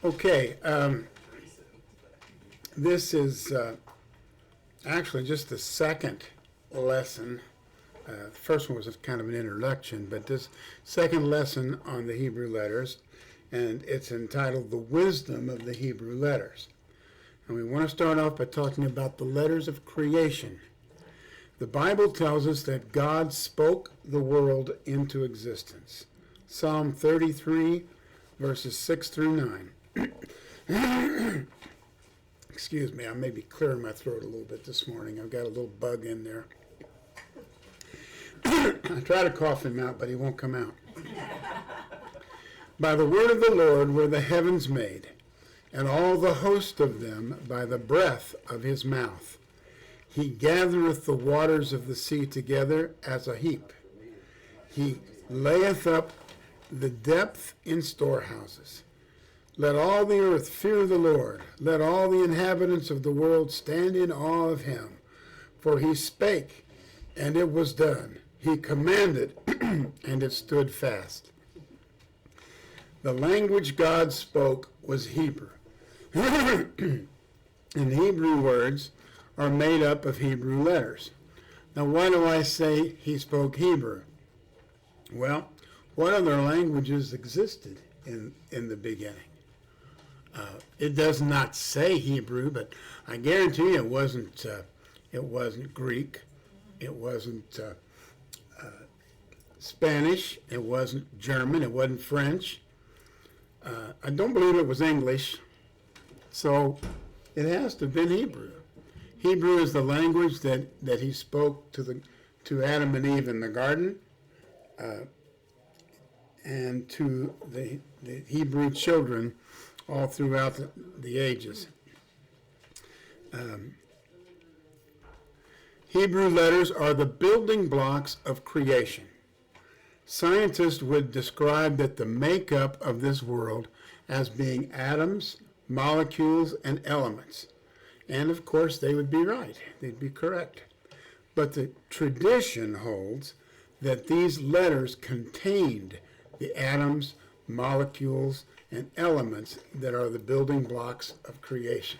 Okay, this is actually just the second lesson. The first one was kind of an introduction, but this second lesson on the Hebrew letters, and it's entitled The Wisdom of the Hebrew Letters. And we want to start off by talking about the letters of creation. The Bible tells us that God spoke the world into existence. Psalm 33, verses 6 through 9. Excuse me, I may be clearing my throat a little bit this morning. I've got a little bug in there. I try to cough him out, but he won't come out. By the word of the Lord were the heavens made, and all the host of them by the breath of his mouth. He gathereth the waters of the sea together as a heap. He layeth up the depth in storehouses. Let all the earth fear the Lord. Let all the inhabitants of the world stand in awe of him. For he spake, and it was done. He commanded, and it stood fast. The language God spoke was Hebrew. And Hebrew words are made up of Hebrew letters. Now, why do I say he spoke Hebrew? Well, what other languages existed in the beginning? It does not say Hebrew, but I guarantee you it wasn't Greek, it wasn't Spanish, it wasn't German, it wasn't French. I don't believe it was English, so it has to have been Hebrew. Hebrew is the language that he spoke to Adam and Eve in the garden, and to the Hebrew children all throughout the ages. Hebrew letters are the building blocks of creation. Scientists would describe that the makeup of this world as being atoms, molecules, and elements. And of course, they would be right. They'd be correct. But the tradition holds that these letters contained the atoms, molecules, and elements that are the building blocks of creation.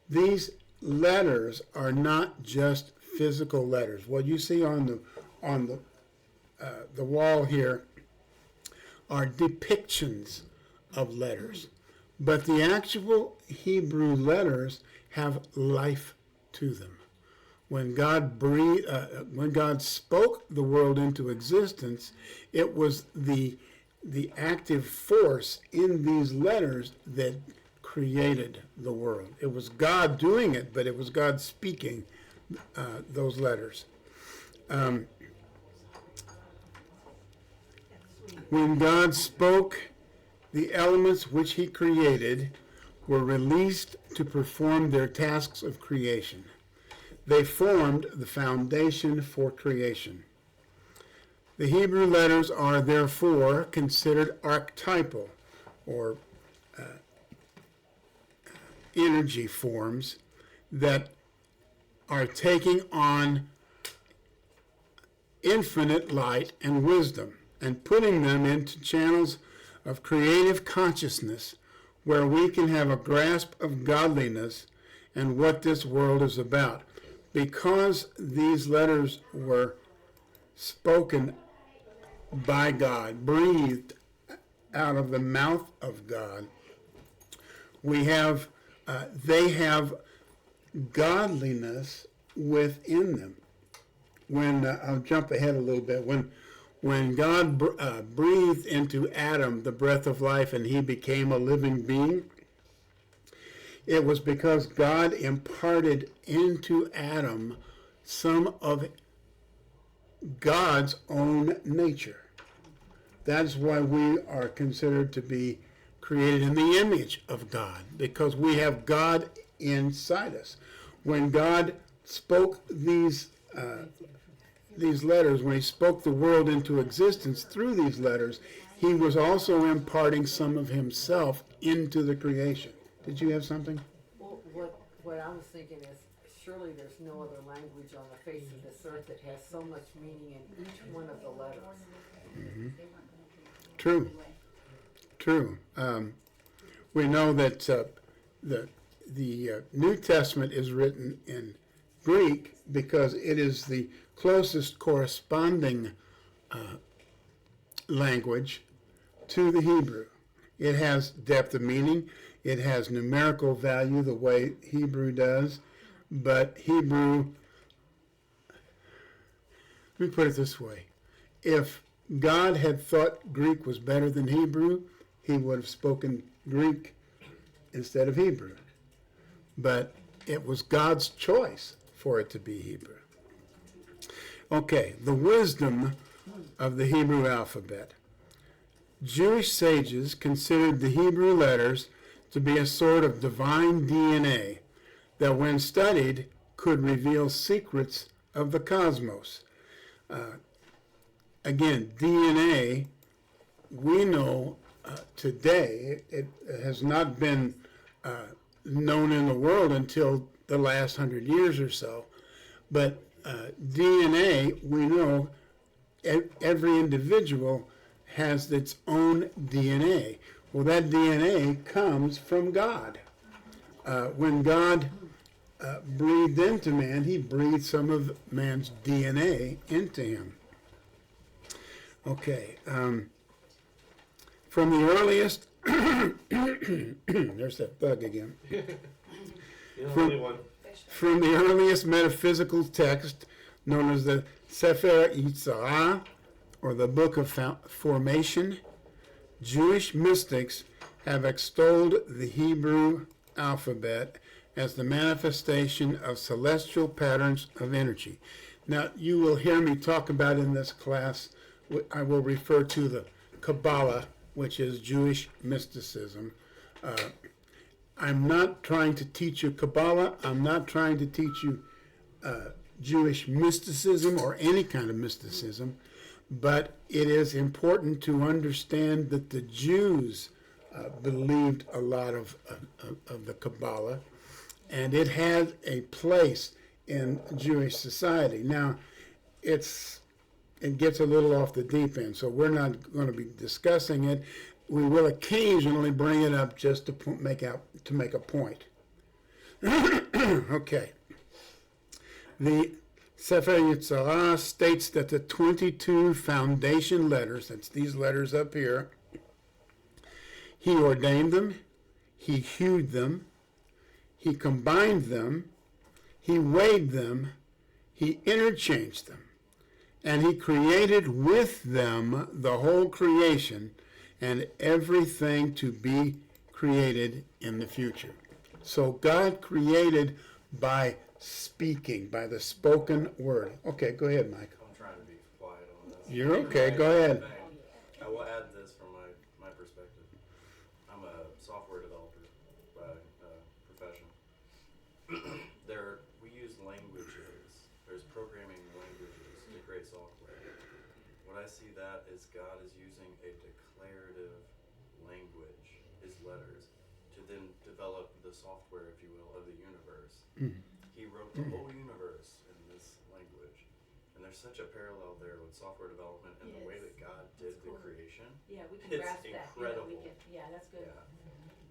These letters are not just physical letters. What you see on the wall here are depictions of letters, but the actual Hebrew letters have life to them. When God spoke the world into existence, it was the active force in these letters that created the world. It was God doing it, but it was God speaking those letters. When God spoke, the elements which he created were released to perform their tasks of creation. They formed the foundation for creation. The Hebrew letters are therefore considered archetypal, or energy forms that are taking on infinite light and wisdom and putting them into channels of creative consciousness where we can have a grasp of godliness and what this world is about. Because these letters were spoken by God, breathed out of the mouth of God, they have godliness within them. I'll jump ahead a little bit. When God breathed into Adam the breath of life and he became a living being, it was because God imparted into Adam some of God's own nature. That's why we are considered to be created in the image of God, because we have God inside us. When God spoke these letters, when he spoke the world into existence through these letters, he was also imparting some of himself into the creation. Did you have something? Well, what I was thinking is, surely there's no other language on the face of this earth that has so much meaning in each one of the letters. Mm-hmm. True. we know that the New Testament is written in Greek because it is the closest corresponding language to the Hebrew. It has depth of meaning. It has numerical value the way Hebrew does. But Hebrew, let me put it this way. If God had thought Greek was better than Hebrew, he would have spoken Greek instead of Hebrew. But it was God's choice for it to be Hebrew. Okay, the wisdom of the Hebrew alphabet. Jewish sages considered the Hebrew letters to be a sort of divine DNA that, when studied, could reveal secrets of the cosmos. Again, DNA, we know today, it has not been known in the world until the last 100 years or so. But DNA, we know every individual has its own DNA. Well, that DNA comes from God. When God breathed into man, he breathed some of man's DNA into him. Okay. From the earliest, there's that bug again. From the earliest metaphysical text, known as the Sefer Yetzirah, or the Book of Formation, Jewish mystics have extolled the Hebrew alphabet as the manifestation of celestial patterns of energy. Now, you will hear me talk about in this class, I will refer to the Kabbalah, which is Jewish mysticism. I'm not trying to teach you Kabbalah. I'm not trying to teach you Jewish mysticism or any kind of mysticism, but it is important to understand that the Jews believed a lot of the Kabbalah, and it had a place in Jewish society. Now, it gets a little off the deep end, so we're not going to be discussing it. We will occasionally bring it up just to make a point. Okay. The Sefer Yetzirah states that the 22 foundation letters, that's these letters up here, he ordained them, he hewed them, he combined them, he weighed them, he interchanged them, and he created with them the whole creation and everything to be created in the future. So God created by speaking, by the spoken word. Okay, go ahead, Mike. I'm trying to be quiet on this. You're okay, go ahead. I will add this from my perspective. I'm a software developer by profession. We use languages. There's programming languages to create software. What I see that is God is using a declarative language, his letters, to then develop the software, if you will, of the universe. Mm-hmm. He wrote the whole universe in this language. And there's such a parallel there with software development and the way that God did the creation. Yeah, we can It's grasp incredible. that. Yeah, that's good. Yeah.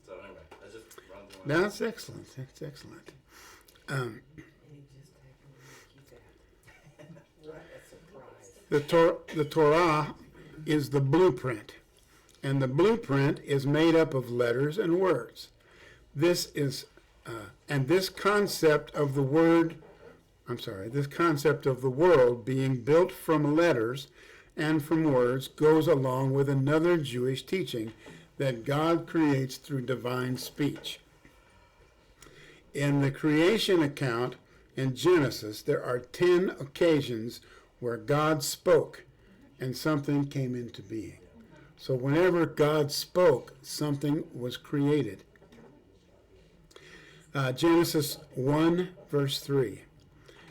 So anyway, I just run through That's excellent. That's excellent. And he just happened to keep that. What a surprise. The Torah is the blueprint, and the blueprint is made up of letters and words. This concept of the world being built from letters and from words goes along with another Jewish teaching that God creates through divine speech. In the creation account in Genesis, there are 10 occasions where God spoke and something came into being. So whenever God spoke, something was created. Genesis 1, verse 3.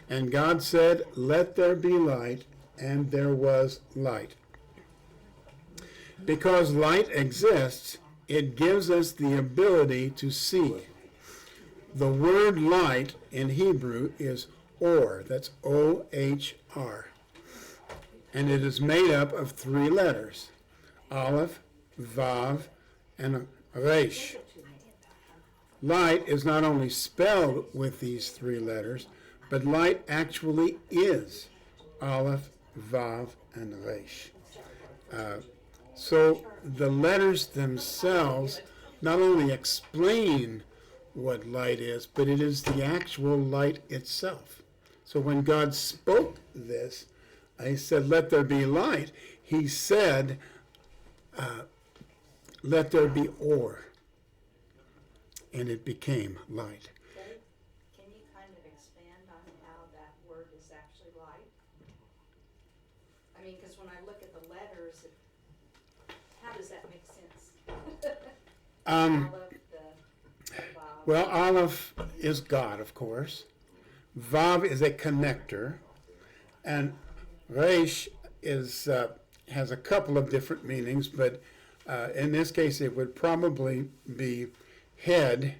And God said, "Let there be light," and there was light. Because light exists, it gives us the ability to see. The word light in Hebrew is or. That's O-H-R. And it is made up of 3 letters, Aleph, Vav, and Resh. light is not only spelled with these three letters, but light actually is Aleph, Vav, and Resh. So the letters themselves not only explain what light is, but it is the actual light itself. So when God spoke this, he said, let there be light. He said, let there be or. And it became light. Can you kind of expand on how that word is actually light? I mean, because when I look at the letters, how does that make sense? Aleph, the Vav. Well, Aleph is God, of course. Vav is a connector. And Resh is, has a couple of different meanings, but in this case it would probably be head.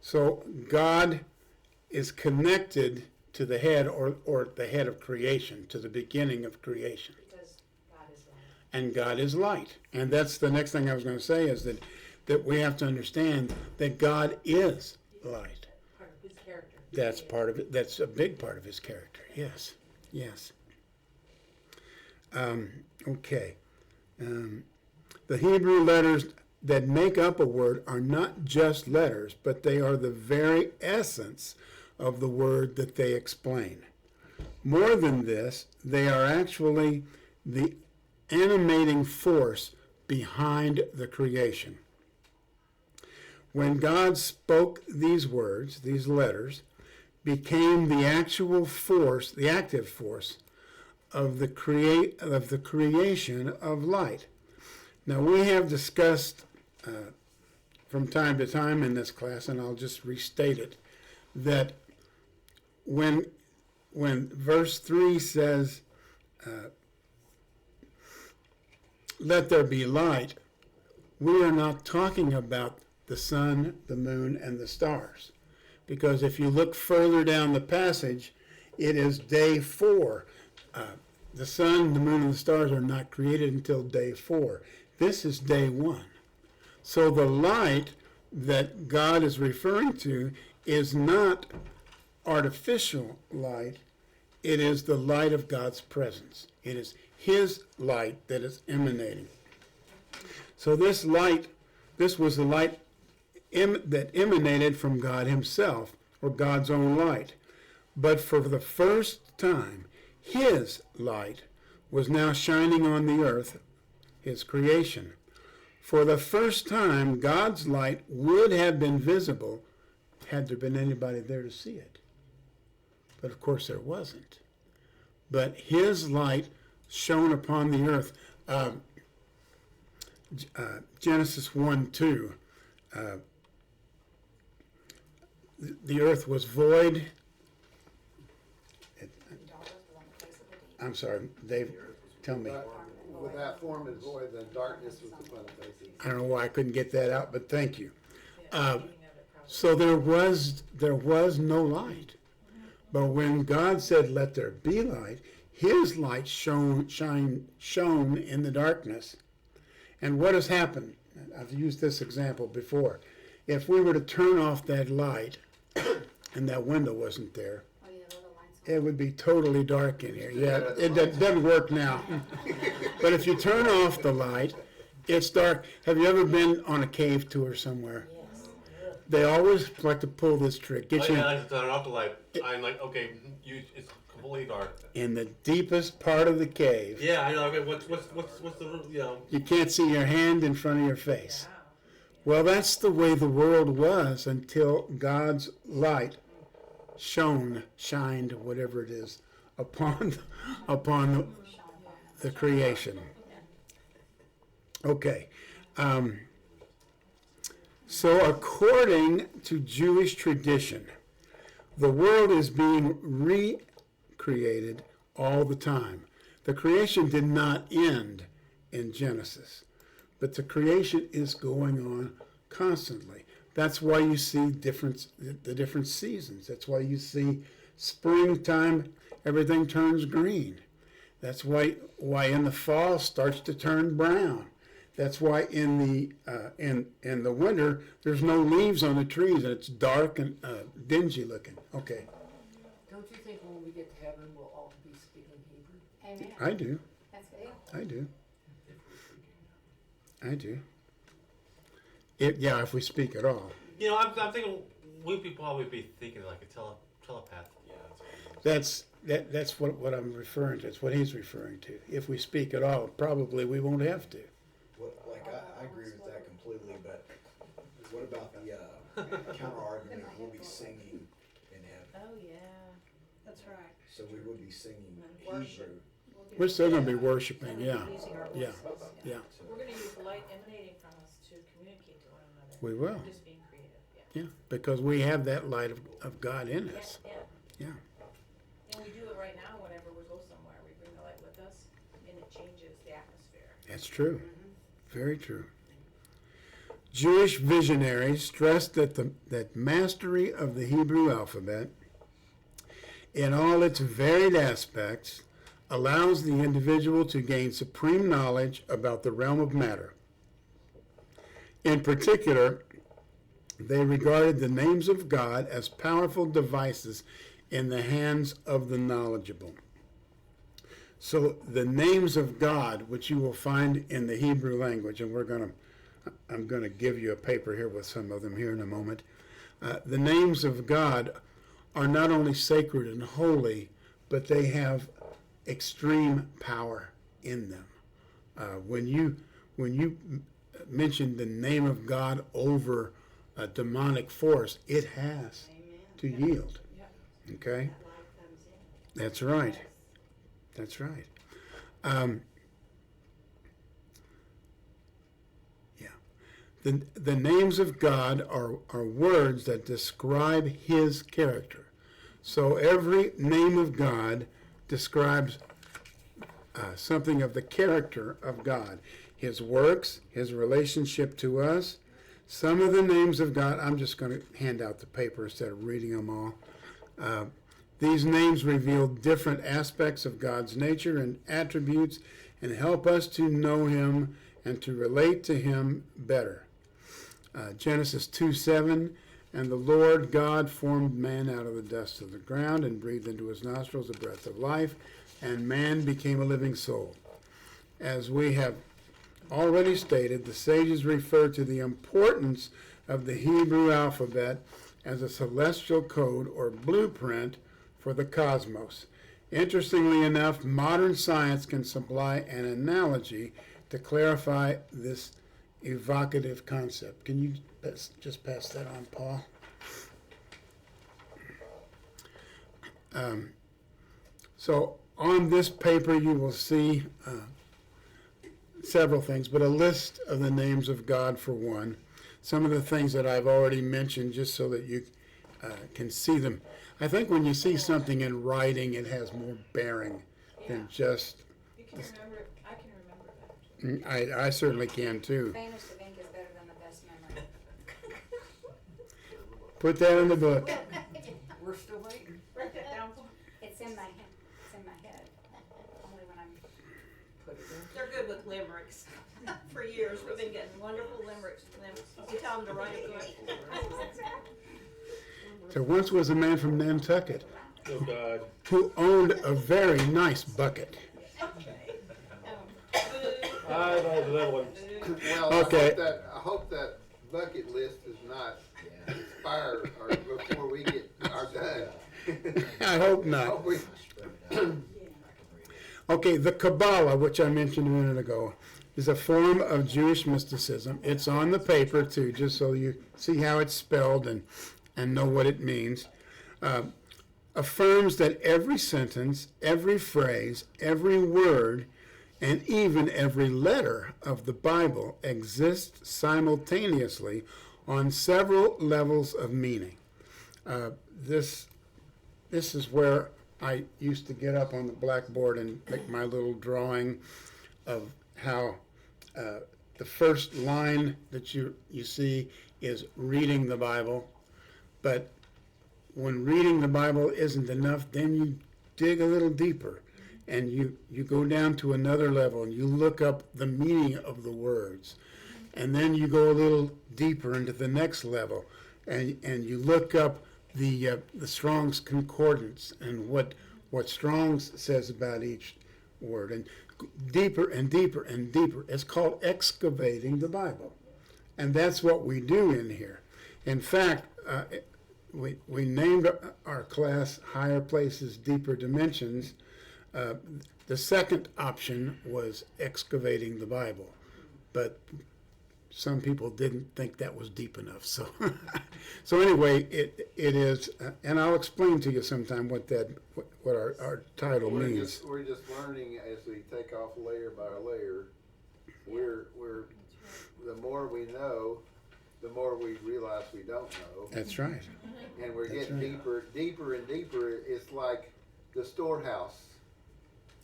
So God is connected to the head, or the head of creation, to the beginning of creation. Because God is light. And God is light. And that's the next thing I was going to say, is that we have to understand that God is light. Part of his character. That's part of it. That's a big part of his character. Yes. Yes. Okay. The Hebrew letters that make up a word are not just letters, but they are the very essence of the word that they explain. More than this, they are actually the animating force behind the creation. When God spoke these words, these letters became the actual force, the active force of the creation of light. Now, we have discussed from time to time in this class, and I'll just restate it, that when verse 3 says, let there be light, we are not talking about the sun, the moon, and the stars. Because if you look further down the passage, it is day 4. The sun, the moon, and the stars are not created until day 4. This is day 1. So the light that God is referring to is not artificial light. It is the light of God's presence. It is his light that is emanating. So this was the light that emanated from God himself, or God's own light. But for the first time, his light was now shining on the earth, his creation. For the first time, God's light would have been visible had there been anybody there to see it. But of course there wasn't. But his light shone upon the earth. Genesis 1:2. The earth was void. I'm sorry, Dave, tell me. Without form and void, then darkness was upon the face of the I don't know why I couldn't get that out, but thank you. So there was no light. But when God said, let there be light, his light shone in the darkness. And what has happened? I've used this example before. If we were to turn off that light and that window wasn't there, it would be totally dark in here. Yeah, it doesn't work now. But if you turn off the light, it's dark. Have you ever been on a cave tour somewhere? Yes. They always like to pull this trick. Get Oh, you yeah, I just turn off the light. I'm like, okay, it's completely dark. in the deepest part of the cave. Yeah, I know. Okay, what's the You can't see your hand in front of your face. Well, that's the way the world was until God's light shined, whatever it is, upon the creation. Okay. So according to Jewish tradition, the world is being recreated all the time. The creation did not end in Genesis, but the creation is going on constantly. That's why you see the different seasons. That's why you see springtime, everything turns green. That's why in the fall starts to turn brown. That's why in the winter there's no leaves on the trees and it's dark and dingy looking. Okay, Don't you think when we get to heaven, we'll all be speaking Hebrew? Amen. I do, That's good. I do, If we're speaking. I do. If we speak at all. You know, I'm thinking we'd probably be thinking like a telepath. Yeah, that's what I'm That's what I'm referring to. It's what he's referring to. If we speak at all, probably we won't have to. Well, like, I agree with that completely, but what about the counter argument, we'll be singing in heaven, Oh, yeah. That's right. so we would be singing And worship. Hebrew. We're still going to be worshiping, And yeah. using our Yeah. voices. Yeah. We're going to use the light emanating from us to communicate to one another. We will. Just being creative. Yeah. Yeah, because we have that light of God in us. Yeah. Yeah. And we do it right now whenever we go somewhere. We bring the light with us and it changes the atmosphere. That's true. Very true. Jewish visionaries stressed that mastery of the Hebrew alphabet in all its varied aspects allows the individual to gain supreme knowledge about the realm of matter. In particular, they regarded the names of God as powerful devices in the hands of the knowledgeable. So the names of God, which you will find in the Hebrew language, and I'm going to give you a paper here with some of them here in a moment. The names of God are not only sacred and holy, but they have extreme power in them. When you mention the name of God over a demonic force, it has Amen. to yield. Yeah. Okay, That light comes in. that's right. That's right. The names of God are words that describe his character. So every name of God describes something of the character of God, his works, his relationship to us. Some of the names of God, I'm just going to hand out the paper instead of reading them all. These names reveal different aspects of God's nature and attributes and help us to know him and to relate to him better. Genesis 2:7, and the Lord God formed man out of the dust of the ground and breathed into his nostrils the breath of life, and man became a living soul. As we have already stated, the sages refer to the importance of the Hebrew alphabet as a celestial code or blueprint for the cosmos. Interestingly enough, modern science can supply an analogy to clarify this evocative concept. Can you just pass that on, Paul? So on this paper you will see several things, but a list of the names of God for one. Some of the things that I've already mentioned just so that you can see them. I think when you see something in writing, it has more bearing than just... You can remember it. I can remember that. I certainly can too. Famous of ink is better than the best memory. Put that in the book. We're still waiting. Write that down. It's in my head. It's in my head. Only when I'm. Put it in. They're good with limericks. For years, we've been getting wonderful limericks from them. You tell them to write it good. There once was a man from Nantucket Oh God. who owned a very nice bucket. I know that one. Well, Okay. I hope that bucket list is not expired or before we get our done. I hope not. Hope we- Okay, the Kabbalah, which I mentioned a minute ago, is a form of Jewish mysticism. It's on the paper too, just so you see how it's spelled and know what it means. Affirms that every sentence, every phrase, every word, and even every letter of the Bible exists simultaneously on several levels of meaning. This is where I used to get up on the blackboard and make my little drawing of how the first line that you see is reading the Bible, but when reading the Bible isn't enough, then you dig a little deeper and you go down to another level and you look up the meaning of the words. And then you go a little deeper into the next level, and you look up the Strong's Concordance and what Strong's says about each word, and deeper and deeper and deeper. It's called excavating the Bible, and that's what we do in here. In fact, we named our class Higher Places, Deeper Dimensions. The second option was excavating the Bible, but some people didn't think that was deep enough. So, so anyway, it is, and I'll explain to you sometime what our title means. We're just learning as we take off layer by layer. We're the more we know, the more we realize we don't know, That's right. and we're That's getting right. deeper and deeper. It's like the storehouse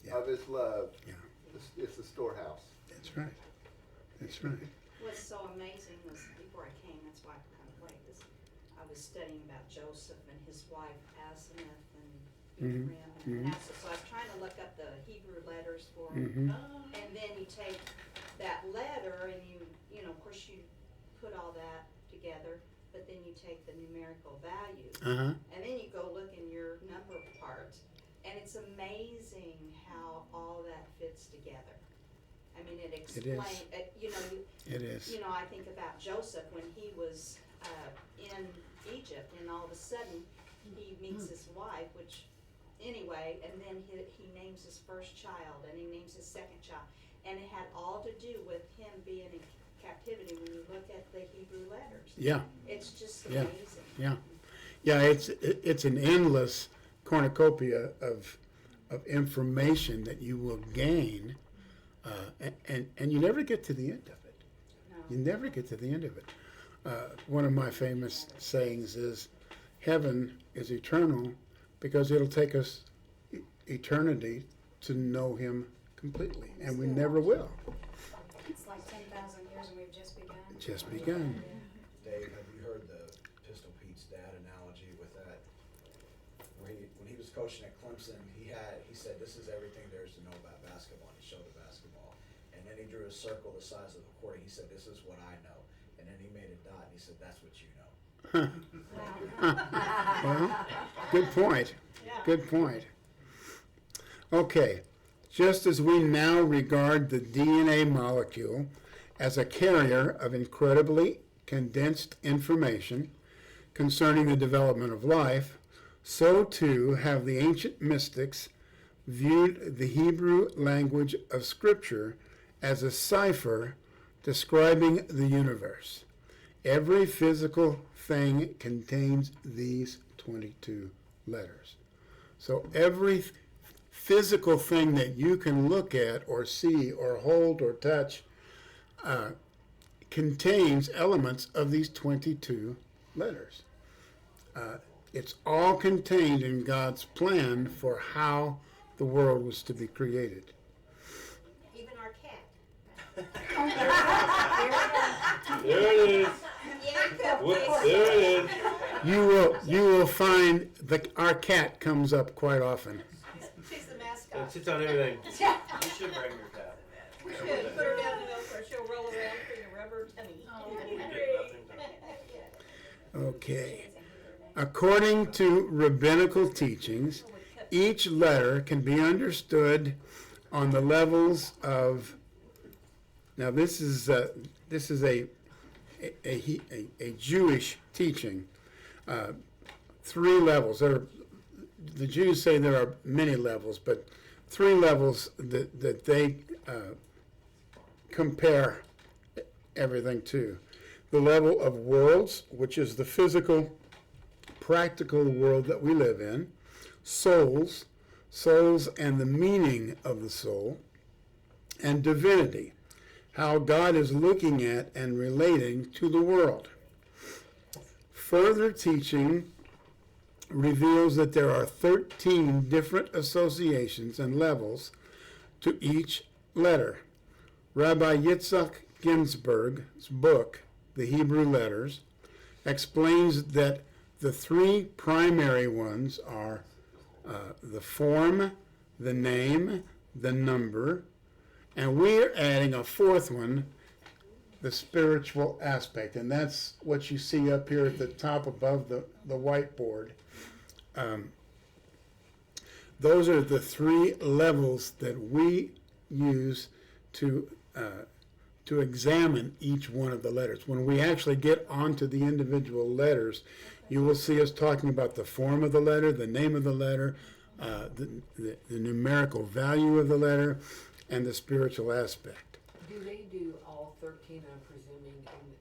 Yeah. of His love. Yeah. It's the storehouse. That's right. That's right. What's so amazing was before I came, that's why I'm kind of late, is I was studying about Joseph and his wife Asenath and Mhm, Ephraim and mhm. Manasseh. So I was trying to look up the Hebrew letters for him. Mm-hmm. And then you take that letter and you know, of course you put all that together, but then you take the numerical value. Uh-huh. And then you go look in your number part, and it's amazing how all that fits together. I mean, it explains, you know, It is. you know, I think about Joseph when he was in Egypt, and all of a sudden he meets his wife, which anyway, and then he names his first child, and he names his second child, and it had all to do with him being in captivity. When you look at the Hebrew letters, Yeah. it's just Yeah. amazing. Yeah. Yeah. It's an endless cornucopia of information that you will gain, and you never get to the end of it. No. You never get to the end of it. One of my famous sayings is, heaven is eternal because it'll take us eternity to know Him completely, and we never will. It's like 10,000 years and we've just begun. Just begun. Dave, have you heard the Pistol Pete's dad analogy with that? Where when he was coaching at Clemson, he said, this is everything there is to know about basketball, and he showed the basketball. And then he drew a circle the size of the court, and he said, this is what I know. And then he made a dot, and he said, that's what you know. Well, good point. Good point. Okay, just as we now regard the DNA molecule as a carrier of incredibly condensed information concerning the development of life, so too have the ancient mystics viewed the Hebrew language of Scripture as a cipher describing the universe. Every physical thing contains these 22 letters. So every physical thing that you can look at or see or hold or touch contains elements of these 22 letters. It's all contained in God's plan for how the world was to be created. Even our cat. There it is. Yeah, Whoops, there it is. You will find that our cat comes up quite often. She's the It mascot. sits on everything. You should bring your cat. We should put her down in Oprah. She'll roll around for your rubber tummy. You get nothing done. Okay. According to rabbinical teachings, each letter can be understood on the levels of. Now, this is a Jewish teaching. 3 levels. The Jews say there are many levels, but 3 levels that they compare everything to. The level of worlds, which is the physical, practical world that we live in. Souls and the meaning of the soul. And divinity, how God is looking at and relating to the world. Further teaching reveals that there are 13 different associations and levels to each letter. Rabbi Yitzhak Ginsburg's book, The Hebrew Letters, explains that the 3 primary ones are the form, the name, the number, and we're adding a fourth one, the spiritual aspect. And that's what you see up here at the top above the whiteboard. Those are the three levels that we use to examine each one of the letters. When we actually get onto the individual letters, you will see us talking about the form of the letter, the name of the letter, the numerical value of the letter, and the spiritual aspect. Do they do all 13, I'm presuming,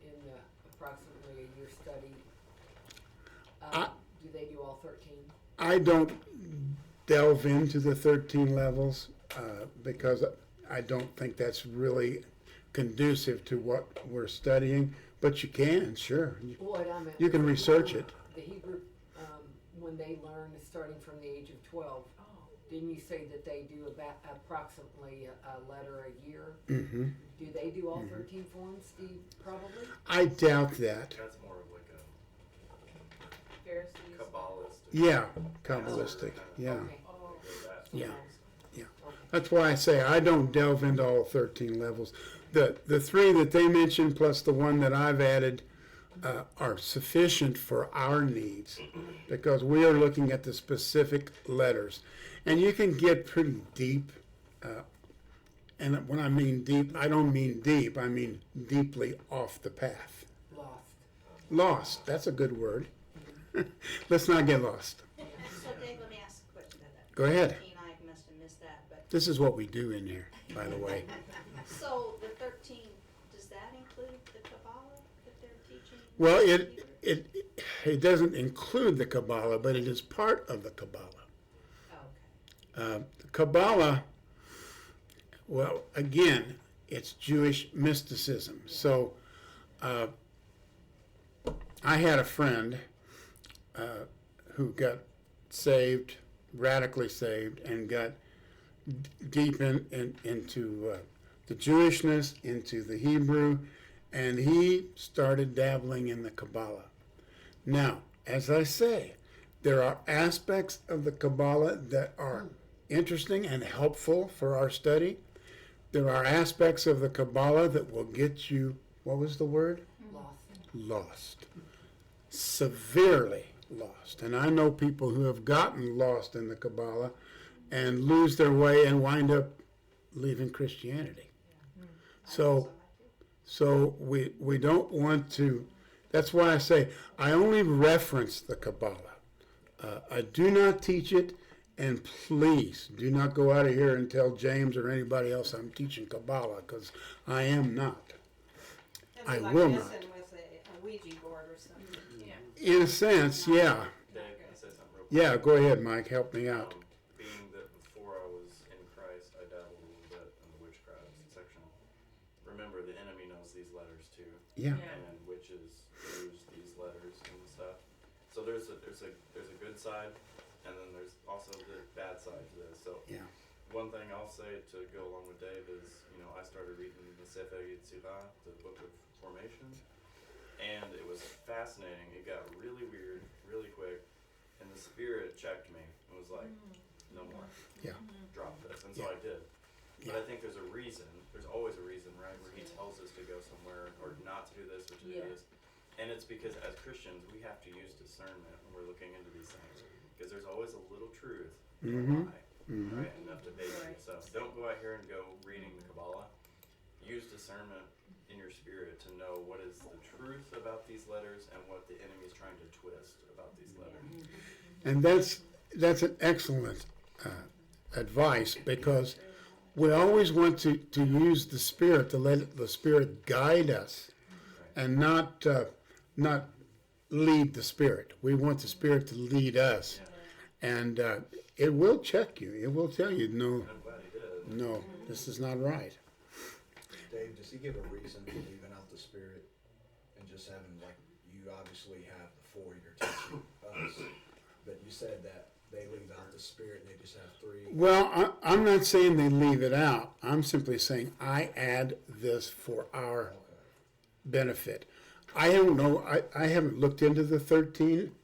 in the approximately a year study? Do they do all 13? I don't delve into the 13 levels because I don't think that's really conducive to what we're studying, but you can, sure. What I meant You can was research it. The Hebrew, when they learn, starting from the age of 12, didn't you say that they do about approximately a letter a year? Mm-hmm. Do they do all 13 forms, Steve? Probably? I doubt that. That's more of like a Pharisees. Kabbalist. Yeah, Kabbalistic. Yeah, Okay. Oh, yeah. That's why I say I don't delve into all 13 levels. The three that they mentioned plus the one that I've added are sufficient for our needs because we are looking at the specific letters. And you can get pretty deep. And when I mean deep, I don't mean deep. I mean deeply off the path. Lost. Lost. That's a good word. Let's not get lost. So Dave, let me ask a question about that. Go ahead. 13, I must have missed that, but, This is what we do in here, by the way. so the 13, does that include the Kabbalah that they're teaching? Well, in Hebrew? it doesn't include the Kabbalah, but it is part of the Kabbalah. Oh, okay. The Kabbalah, well, again, it's Jewish mysticism. So I had a friend who got saved, radically saved, and got deep into the Jewishness, into the Hebrew, and he started dabbling in the Kabbalah. Now, as I say, there are aspects of the Kabbalah that are interesting and helpful for our study. There are aspects of the Kabbalah that will get you, what was the word? Lost. Lost. Severely lost. And I know people who have gotten lost in the Kabbalah and lose their way and wind up leaving Christianity. So we don't want to, that's why I say I only reference the Kabbalah. I do not teach it, and please do not go out of here and tell James or anybody else I'm teaching Kabbalah, because I am not. I will not. With a Ouija board or something. Yeah. In a sense, yeah. Dave, can I say something real quick? Yeah, go ahead, Mike, help me out. Being that before I was in Christ, I dabbled a little bit in the witchcraft section. Remember, the enemy knows these letters too, Yeah. and witches use these letters and stuff. So there's a good side, and then there's also the bad side to this. So Yeah. one thing I'll say to go along with Dave is, I started reading the Sefer Yetzirah, the Book of Formation, and it was fascinating. It got really weird, really quick, and the spirit checked me and was like, no more. Yeah. Drop this. And so Yeah. I did. But Yeah. I think there's a reason. There's always a reason, right? Where he tells us to go somewhere or not to do this or to do Yeah. this. And it's because as Christians, we have to use discernment when we're looking into these things. Because there's always a little truth in Mhm. a lie, Mhm. right? Enough to bait you. Right. So don't go out here and go reading the Kabbalah. Use discernment in your spirit to know what is the truth about these letters and what the enemy is trying to twist about these letters. And that's an excellent advice, because we always want to use the Spirit, to let the Spirit guide us and not lead the Spirit. We want the Spirit to lead us. And it will check you. It will tell you, no, And I'm glad he did. no, this is not right. Dave, does he give a reason for leaving out the spirit and just having, like, you obviously have the four you're teaching us, but you said that they leave out the spirit and they just have three? Well, I'm not saying they leave it out. I'm simply saying I add this for our Okay. benefit. I don't know. I haven't looked into the 13.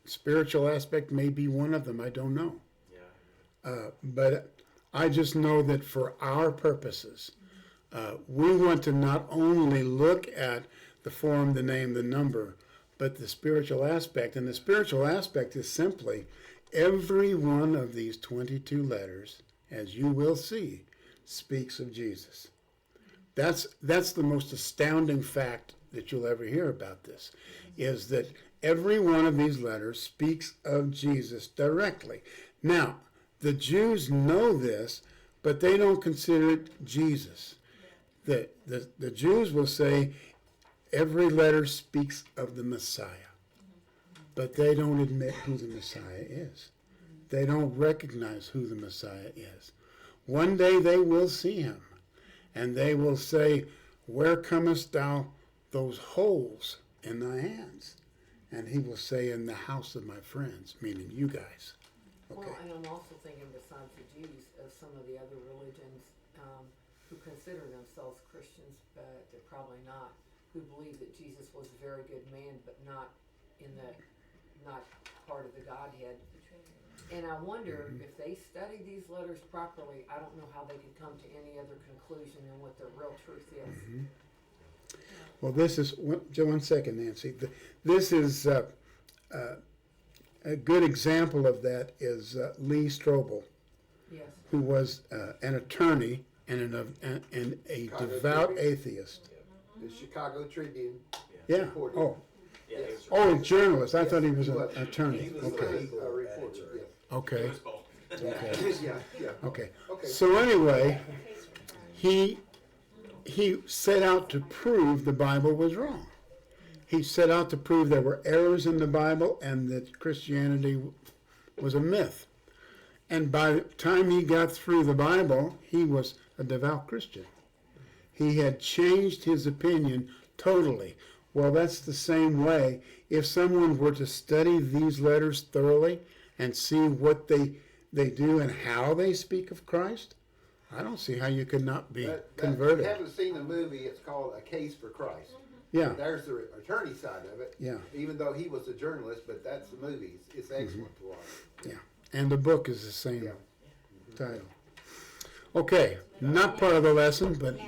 Spiritual aspect may be one of them. I don't know. Yeah. But I just know that for our purposes, we want to not only look at the form, the name, the number, but the spiritual aspect. And the spiritual aspect is simply every one of these 22 letters, as you will see, speaks of Jesus. That's the most astounding fact that you'll ever hear about this, is that every one of these letters speaks of Jesus directly. Now, the Jews know this, but they don't consider it Jesus. The Jews will say every letter speaks of the Messiah, but they don't admit who the Messiah is. They don't recognize who the Messiah is. One day they will see him, and they will say, "Where comest thou those holes in thy hands?" And he will say, "In the house of my friends," meaning you guys. Okay. Well, and I'm also thinking, besides the Jews, of some of the other religions who consider themselves Christians, but they're probably not, who believe that Jesus was a very good man, but not part of the Godhead. And I wonder if they study these letters properly, I don't know how they could come to any other conclusion than what the real truth is. Well, this is, one second, Nancy. This is a good example of that is Lee Strobel, Yes. who was an attorney and a Chicago devout Tribune. atheist. The Chicago Tribune. Yeah. reported. Oh, Yeah, he was a journalist. I Yes, thought he was he an was. attorney. He was Okay. the legal A reporter, editor. yes. Okay. Okay. Yeah. Okay. Okay. So anyway, he set out to prove the Bible was wrong. He set out to prove there were errors in the Bible and that Christianity was a myth. And by the time he got through the Bible, he was a devout Christian. He had changed his opinion totally. Well, that's the same way. If someone were to study these letters thoroughly and see what they do and how they speak of Christ, I don't see how you could not be If you converted. haven't seen the movie, it's called A Case for Christ. Yeah, There's the attorney side of it. yeah, Even though he was a journalist, but that's the movie. It's excellent to watch. yeah. And the book is the same Yeah. title. Okay, not part of the lesson, but,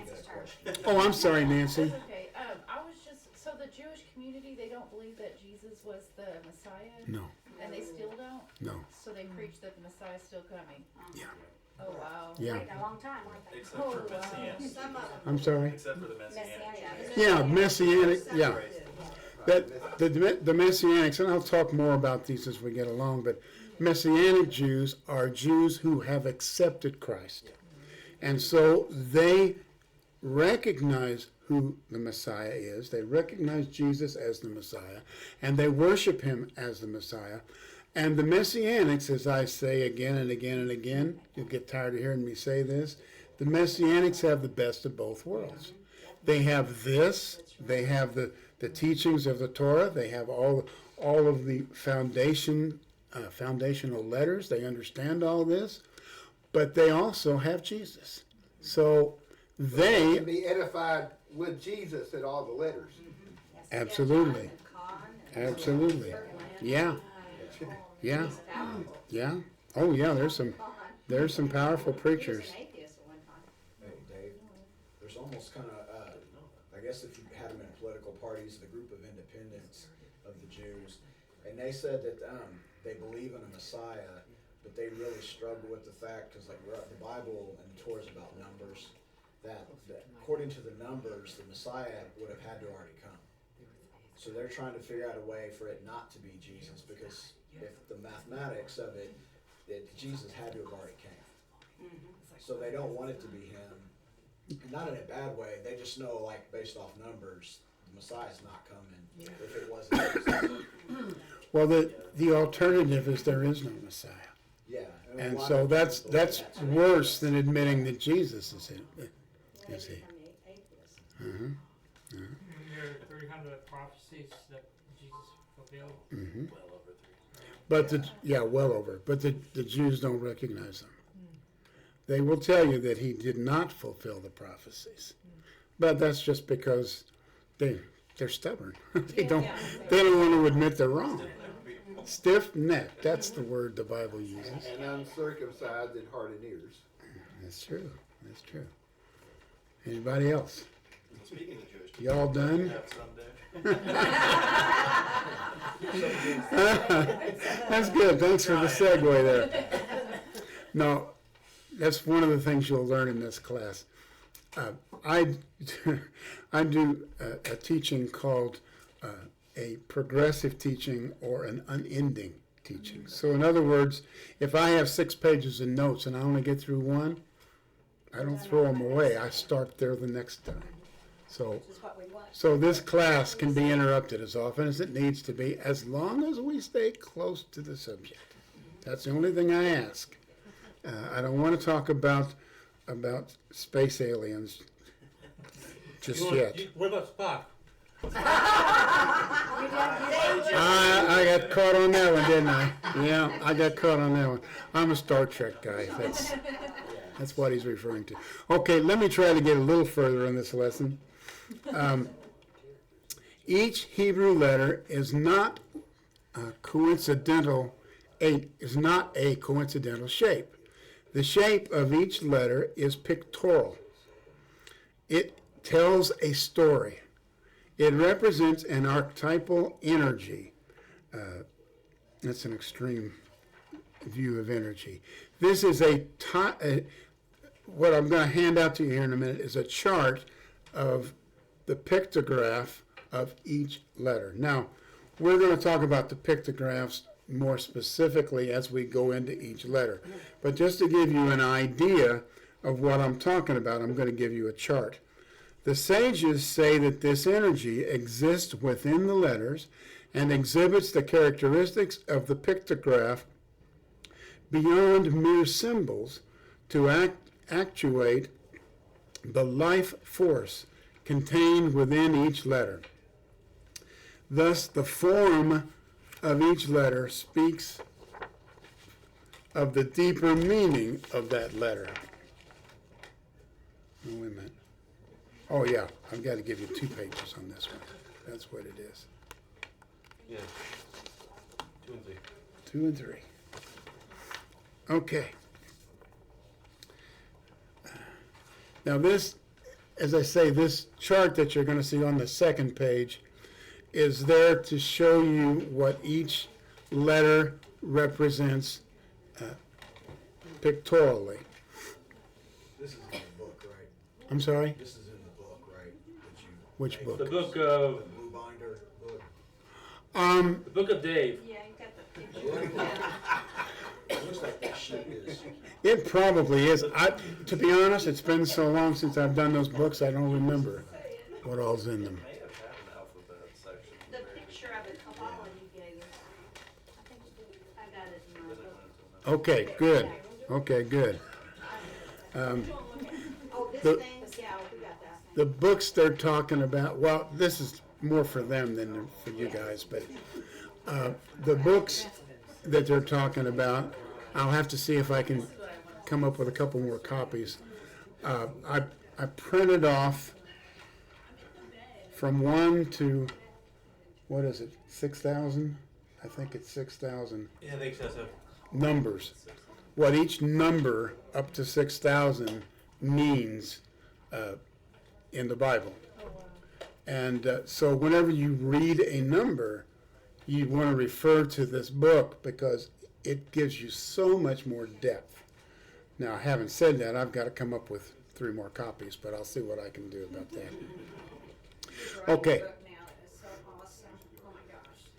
oh, I'm sorry, Nancy. That's okay. I was just, so the Jewish community, they don't believe that Jesus was the Messiah? No, And they still don't? no, So they preach that the Messiah's still coming? yeah, Oh, wow. yeah. a long time, weren't they? Except for Messianic. Some of them. I'm sorry? Except for the Messianic. Yeah, Messianic, yeah. That the Messianics, and I'll talk more about these as we get along, but Messianic Jews are Jews who have accepted Christ. And so they recognize who the Messiah is. They recognize Jesus as the Messiah, and they worship him as the Messiah. And the Messianics, as I say again and again and again, you'll get tired of hearing me say this, the Messianics have the best of both worlds. They have this, they have the teachings of the Torah, they have all of the foundational letters, they understand all this, but they also have Jesus. So They they, can be edified with Jesus in all the letters. absolutely, absolutely, yeah, yeah, yeah. Oh yeah, there's some powerful preachers. Hey, Dave, there's almost kind of, I guess if you had them in political parties, the group of independents of the Jews, and they said that they believe in a Messiah, but they really struggle with the fact, because like the Bible and the Torah is about numbers, that according to the numbers, the Messiah would have had to already come. So they're trying to figure out a way for it not to be Jesus, because if the mathematics of it, that Jesus had to have already came. So they don't want it to be him. Not in a bad way. They just know, like, based off numbers, the Messiah's not coming if it wasn't Jesus. Well, the alternative is there is no Messiah. Yeah. I mean, a And lot so of that's people believe that. worse than admitting that Jesus is it. Is he? There are 300 prophecies that Jesus fulfilled. Mm-hmm. Well over 300. But well over. But the Jews don't recognize them. They will tell you that he did not fulfill the prophecies, but that's just because they're stubborn. they don't want to admit they're wrong. Stiff-necked. That's the word the Bible uses. And uncircumcised in heart and ears. That's true. That's true. Anybody else? Speaking of Jewish people, Y'all done? have some there. That's good. Thanks for the segue there. No, that's one of the things you'll learn in this class. I do a teaching called a progressive teaching or an unending teaching. So in other words, if I have 6 pages of notes and I only get through one, I don't throw them away. I start there the next time. Which is what we want. So this class can be interrupted as often as it needs to be, as long as we stay close to the subject. That's the only thing I ask. I don't want to talk about space aliens just yet. What about Spock? I got caught on that one, didn't I? Yeah, I got caught on that one. I'm a Star Trek guy. That's what he's referring to. Okay, let me try to get a little further in this lesson. Each Hebrew letter is not a coincidental shape. The shape of each letter is pictorial. It tells a story. It represents an archetypal energy. That's an extreme view of energy. This is what I'm going to hand out to you here in a minute is a chart of the pictograph of each letter. Now, we're going to talk about the pictographs more specifically as we go into each letter. But just to give you an idea of what I'm talking about, I'm going to give you a chart. The sages say that this energy exists within the letters and exhibits the characteristics of the pictograph beyond mere symbols to actuate the life force contained within each letter. Thus, the form of each letter speaks of the deeper meaning of that letter. Oh, wait a minute. Oh, yeah, I've got to give you 2 pages on this one. That's what it is. Yeah. 2 and 3. 2 and 3. Okay. Now this, as I say, this chart that you're going to see on the second page is there to show you what each letter represents pictorially. This is in the book, right? I'm sorry? This is in the book, right? That you Which made. book? The book The of blue binder book. the book of Dave. Yeah, you got the picture. It looks like that sheet is. It probably is. To be honest, it's been so long since I've done those books, I don't remember what all's in them. May have had an alphabet section. The picture of the Kabbalah you gave us. I think you did. I got it in my book. Okay, good. Okay, good. Oh, this The- thing, yeah, we got that. The books they're talking about, well, this is more for them than for you guys, but the books that they're talking about, I'll have to see if I can come up with a couple more copies. I printed off from 1 to, what is it, 6,000? I think it's 6,000 Yeah, I think so. numbers. What each number up to 6,000 means in the Bible. And so whenever you read a number, you want to refer to this book because it gives you so much more depth. Now, having said that, I've got to come up with 3 more copies, but I'll see what I can do about that. Okay. Book now is so awesome. Oh my gosh.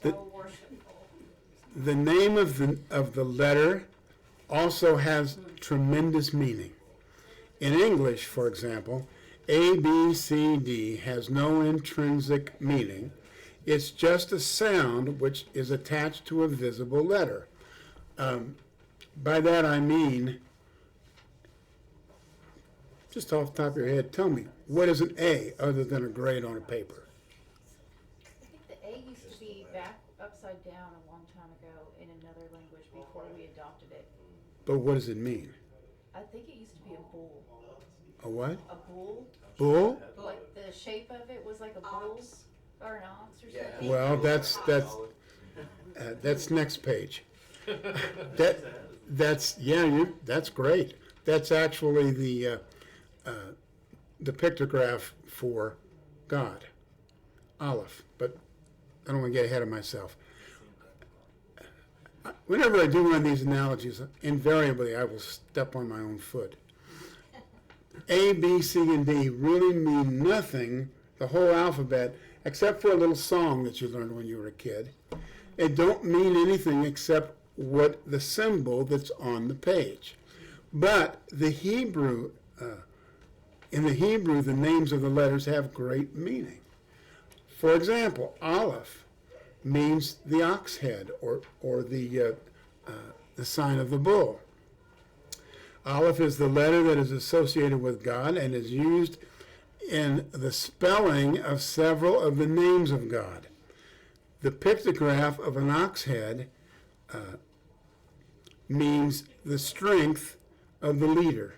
The- So worshipful. The name of the letter also has tremendous meaning. In English, for example, A, B, C, D has no intrinsic meaning. It's just a sound which is attached to a visible letter. By that I mean, just off the top of your head, tell me, what is an A other than a grade on a paper? I think the A used to be back upside down a long time ago in another language before we adopted it. But what does it mean? I think it used to be a bull. A what? A bull? Bull? Like the shape of it was like a bull or an ox or Yeah. something. Well, that's next page. That's great. That's actually the pictograph for God, Aleph. But I don't want to get ahead of myself. Whenever I do one of these analogies, invariably I will step on my own foot. A, B, C, and D really mean nothing, the whole alphabet, except for a little song that you learned when you were a kid. It don't mean anything except what the symbol that's on the page. But the Hebrew, in the Hebrew, the names of the letters have great meaning. For example, Aleph means the ox head, or the sign of the bull. Aleph is the letter that is associated with God and is used in the spelling of several of the names of God. The pictograph of an ox head means the strength of the leader.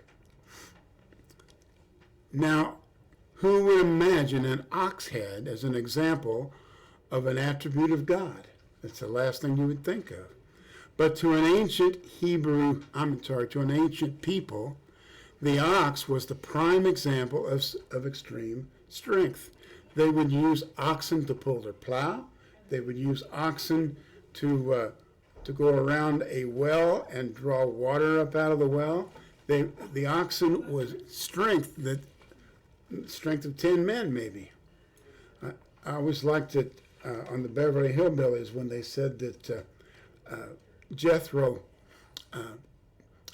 Now, who would imagine an ox head as an example of an attribute of God? That's the last thing you would think of. But to an ancient to an ancient people, the ox was the prime example of extreme strength. They would use oxen to pull their plow. They would use oxen to go around a well and draw water up out of the well. The oxen was strength of 10 men, maybe. I always liked it on the Beverly Hillbillies when they said that Jethro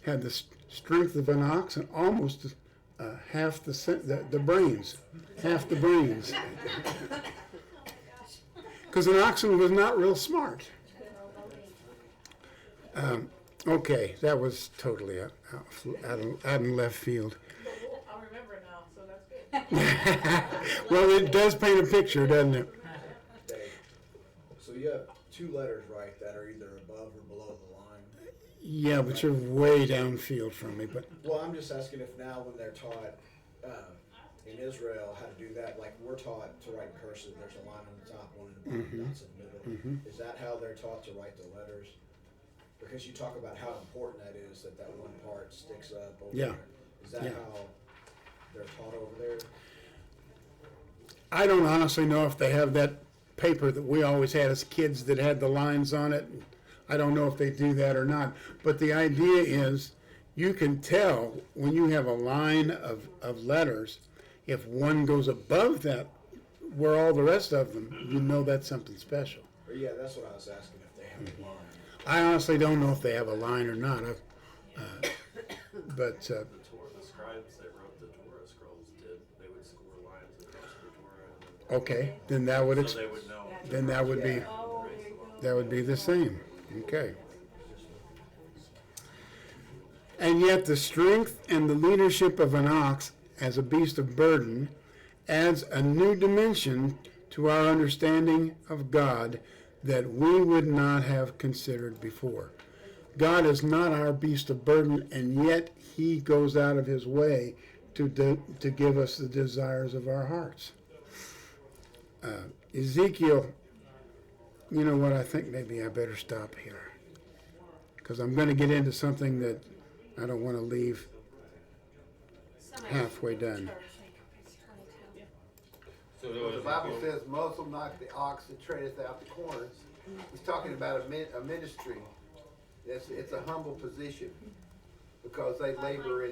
had the strength of an ox and almost half the brains. Because an oxen was not real smart. Okay, that was totally out in left field. I'll remember now, so that's good. Well, it does paint a picture, doesn't it? So you have two letters, right, that are either above or below the line? Yeah, but you're way downfield from me. But Well, I'm just asking if now when they're taught in Israel how to do that, like we're taught to write in cursive, there's a line on the top, one in the bottom, dots in the middle. Is that how they're taught to write the letters? Because you talk about how important that is, that one part sticks up over Yeah. there. Is that Yeah. how they're taught over there? I don't honestly know if they have that paper that we always had as kids that had the lines on it. I don't know if they do that or not. But the idea is you can tell when you have a line of letters, if one goes above that, where all the rest of them, you know that's something special. Or yeah, that's what I was asking, if they have a line. I honestly don't know if they have a line or not. But The Torah, the scribes that wrote the Torah scrolls did. They would score lines across the Torah. And okay, then that would so they would know. then that would be that would be the same. Okay. And yet the strength and the leadership of an ox as a beast of burden adds a new dimension to our understanding of God that we would not have considered before. God is not our beast of burden, and yet he goes out of his way to give us the desires of our hearts. Ezekiel, you know what, I think maybe I better stop here, because I'm going to get into something that I don't want to leave halfway done. So The Bible says, Muslim knock the ox that treadeth out the corners. He's talking about a ministry. It's a humble position because they labor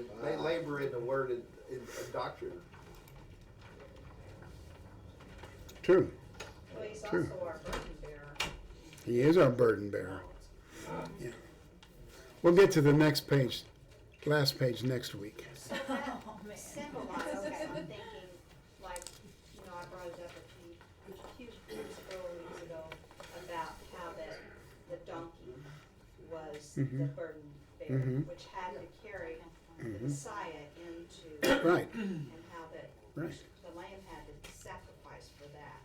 in the word in doctrine. True. Well, he's True. also our burden bearer. He is our burden bearer. Yeah. We'll get to the next page, last page next week. So that symbolizes, I'm thinking, like, I brought it up a few weeks ago about how that the donkey was the burden bearer, which had to carry the Messiah into, Right. and how that Right. the lamb had to sacrifice for that.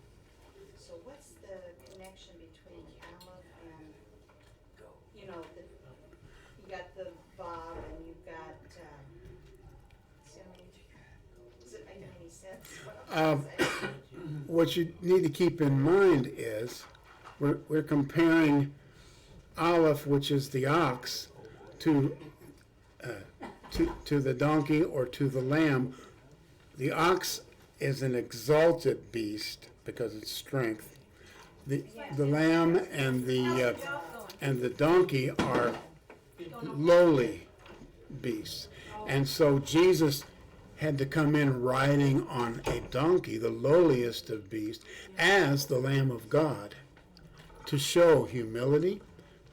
So what's the connection between Aleph and, you got the Bob and you've got, does it make any sense what I'm saying? What you need to keep in mind is we're comparing Aleph, which is the ox, to to the donkey or to the lamb. The ox is an exalted beast because it's strength. The lamb and the donkey are lowly beasts. And so Jesus had to come in riding on a donkey, the lowliest of beasts, as the Lamb of God, to show humility,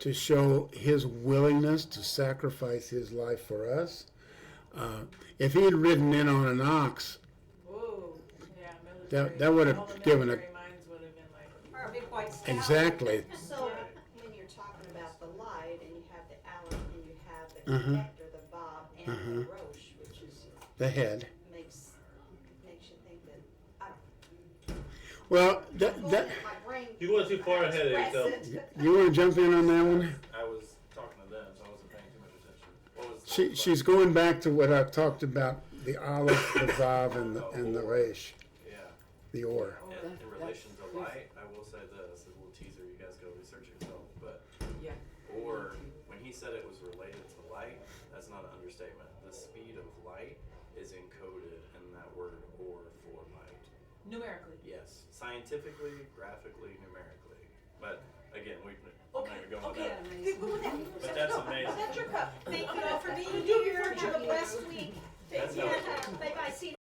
to show his willingness to sacrifice his life for us. If he had ridden in on an ox, Whoa, yeah, military. that would have All the given a military minds would have been like, Or a big white scout. exactly. So, when you're talking about the light, and you have the Allen, and you have the Uh-huh. connector, the Bob, and the Roche, which is, The head. makes you think that, I don't. Well, My brain. You went too far ahead of yourself. you want to jump in on that one? I was talking to them, so I wasn't paying too much attention. What was She's going back to what I talked about, the olive, the vav, and the resh, Yeah. the or. In relation to light, I will say this, a little teaser, you guys go research yourself, but, Yeah. or, when he said it was related to light, that's not an understatement. The speed of light is encoded in that word or for light. numerically. Yes, scientifically, graphically, numerically. But, again, I'm not Okay, even going with okay. that. But that's amazing. That's your cup. Thank you all for being here. Have a blessed week. That's how it works. Bye-bye. See you.